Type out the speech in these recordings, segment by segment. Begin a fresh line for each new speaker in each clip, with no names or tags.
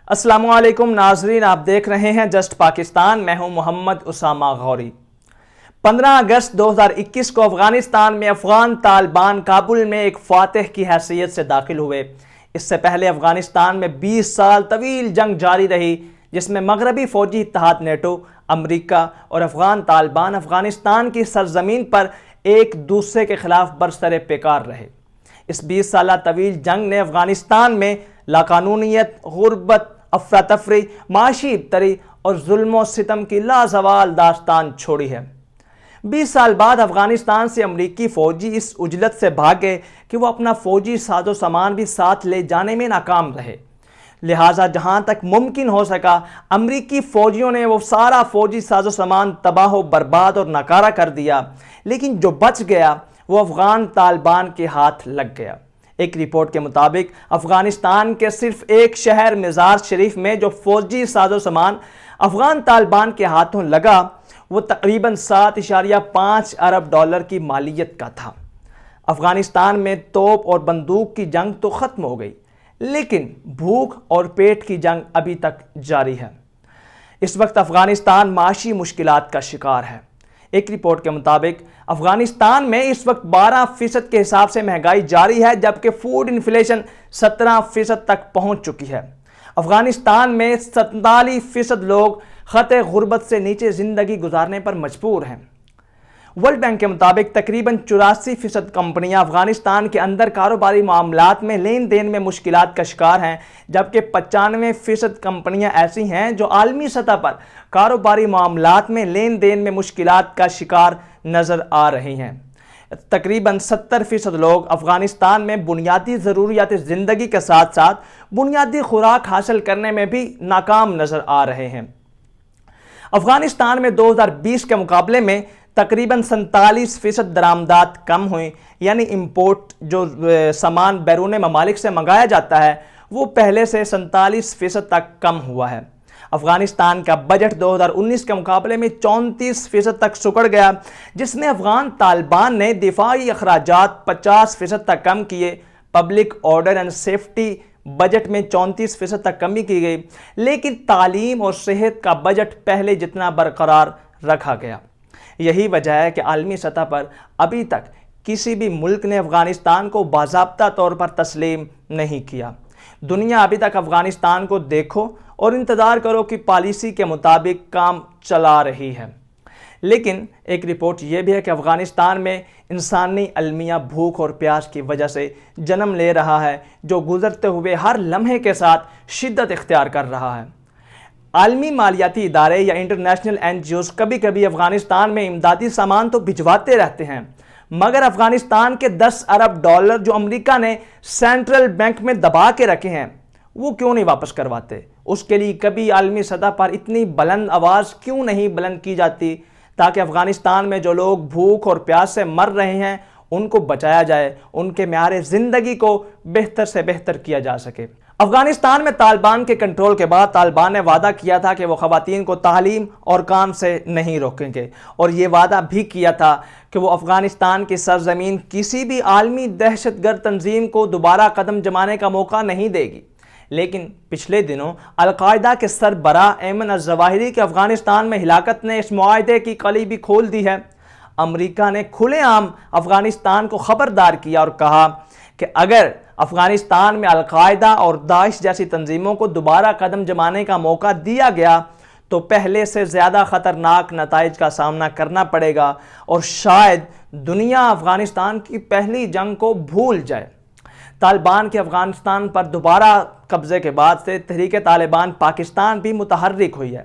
السلام علیکم ناظرین، آپ دیکھ رہے ہیں جسٹ پاکستان۔ میں ہوں محمد اسامہ غوری۔ 15 اگست 2021 کو افغانستان میں افغان طالبان کابل میں ایک فاتح کی حیثیت سے داخل ہوئے۔ اس سے پہلے افغانستان میں 20 سال طویل جنگ جاری رہی، جس میں مغربی فوجی اتحاد نیٹو، امریکہ اور افغان طالبان افغانستان کی سرزمین پر ایک دوسرے کے خلاف برسر پیکار رہے۔ اس 20 سالہ طویل جنگ نے افغانستان میں لاقانونیت، غربت، افراتفری، معاشی ابتری اور ظلم و ستم کی لازوال داستان چھوڑی ہے۔ 20 سال بعد افغانستان سے امریکی فوجی اس عجلت سے بھاگے کہ وہ اپنا فوجی ساز و سامان بھی ساتھ لے جانے میں ناکام رہے، لہٰذا جہاں تک ممکن ہو سکا امریکی فوجیوں نے وہ سارا فوجی ساز و سامان تباہ و برباد اور ناکارہ کر دیا، لیکن جو بچ گیا وہ افغان طالبان کے ہاتھ لگ گیا۔ ایک رپورٹ کے مطابق افغانستان کے صرف ایک شہر مزار شریف میں جو فوجی ساز و سامان افغان طالبان کے ہاتھوں لگا وہ تقریباً 7.5 ارب ڈالر کی مالیت کا تھا۔ افغانستان میں توپ اور بندوق کی جنگ تو ختم ہو گئی، لیکن بھوک اور پیٹ کی جنگ ابھی تک جاری ہے۔ اس وقت افغانستان معاشی مشکلات کا شکار ہے۔ ایک رپورٹ کے مطابق افغانستان میں اس وقت 12% کے حساب سے مہنگائی جاری ہے، جبکہ فوڈ انفلیشن 17% تک پہنچ چکی ہے۔ افغانستان میں 47% لوگ خط غربت سے نیچے زندگی گزارنے پر مجبور ہیں۔ ورلڈ بینک کے مطابق تقریباً 84% کمپنیاں افغانستان کے اندر کاروباری معاملات میں لین دین میں مشکلات کا شکار ہیں، جبکہ 95% کمپنیاں ایسی ہیں جو عالمی سطح پر کاروباری معاملات میں لین دین میں مشکلات کا شکار نظر آ رہی ہیں۔ تقریباً 70% لوگ افغانستان میں بنیادی ضروریات زندگی کے ساتھ ساتھ بنیادی خوراک حاصل کرنے میں بھی ناکام نظر آ رہے ہیں۔ افغانستان میں 2020 کے مقابلے میں تقریباً 47% درآمدات کم ہوئیں، یعنی امپورٹ جو سامان بیرون ممالک سے منگایا جاتا ہے وہ پہلے سے 47% تک کم ہوا ہے۔ افغانستان کا بجٹ 2019 کے مقابلے میں 34% تک سکڑ گیا، جس میں افغان طالبان نے دفاعی اخراجات 50% تک کم کیے۔ Public order and safety budget میں 34% تک کمی کی گئی، لیکن تعلیم اور صحت کا بجٹ پہلے جتنا برقرار رکھا گیا۔ یہی وجہ ہے کہ عالمی سطح پر ابھی تک کسی بھی ملک نے افغانستان کو باضابطہ طور پر تسلیم نہیں کیا۔ دنیا ابھی تک افغانستان کو دیکھو اور انتظار کرو کہ پالیسی کے مطابق کام چلا رہی ہے، لیکن ایک رپورٹ یہ بھی ہے کہ افغانستان میں انسانی المیہ بھوک اور پیاس کی وجہ سے جنم لے رہا ہے، جو گزرتے ہوئے ہر لمحے کے ساتھ شدت اختیار کر رہا ہے۔ عالمی مالیاتی ادارے یا انٹرنیشنل NGOs کبھی کبھی افغانستان میں امدادی سامان تو بھجواتے رہتے ہیں، مگر افغانستان کے 10 ارب ڈالر جو امریکہ نے سینٹرل بینک میں دبا کے رکھے ہیں وہ کیوں نہیں واپس کرواتے؟ اس کے لیے کبھی عالمی سطح پر اتنی بلند آواز کیوں نہیں بلند کی جاتی تاکہ افغانستان میں جو لوگ بھوک اور پیاس سے مر رہے ہیں ان کو بچایا جائے، ان کے معیار زندگی کو بہتر سے بہتر کیا جا سکے۔ افغانستان میں طالبان کے کنٹرول کے بعد طالبان نے وعدہ کیا تھا کہ وہ خواتین کو تعلیم اور کام سے نہیں روکیں گے، اور یہ وعدہ بھی کیا تھا کہ وہ افغانستان کی سرزمین کسی بھی عالمی دہشت گرد تنظیم کو دوبارہ قدم جمانے کا موقع نہیں دے گی۔ لیکن پچھلے دنوں القاعدہ کے سربراہ ایمن الظواہری کے افغانستان میں ہلاکت نے اس معاہدے کی کلی بھی کھول دی ہے۔ امریکہ نے کھلے عام افغانستان کو خبردار کیا اور کہا کہ اگر افغانستان میں القاعدہ اور داعش جیسی تنظیموں کو دوبارہ قدم جمانے کا موقع دیا گیا تو پہلے سے زیادہ خطرناک نتائج کا سامنا کرنا پڑے گا، اور شاید دنیا افغانستان کی پہلی جنگ کو بھول جائے۔ طالبان کے افغانستان پر دوبارہ قبضے کے بعد سے تحریک طالبان پاکستان بھی متحرک ہوئی ہے۔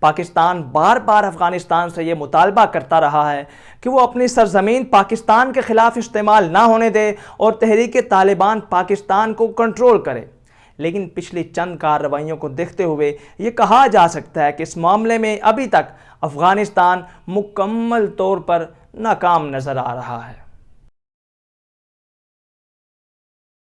پاکستان بار بار افغانستان سے یہ مطالبہ کرتا رہا ہے کہ وہ اپنی سرزمین پاکستان کے خلاف استعمال نہ ہونے دے اور تحریک طالبان پاکستان کو کنٹرول کرے، لیکن پچھلی چند کارروائیوں کو دیکھتے ہوئے یہ کہا جا سکتا ہے کہ اس معاملے میں ابھی تک افغانستان مکمل طور پر ناکام نظر آ رہا ہے۔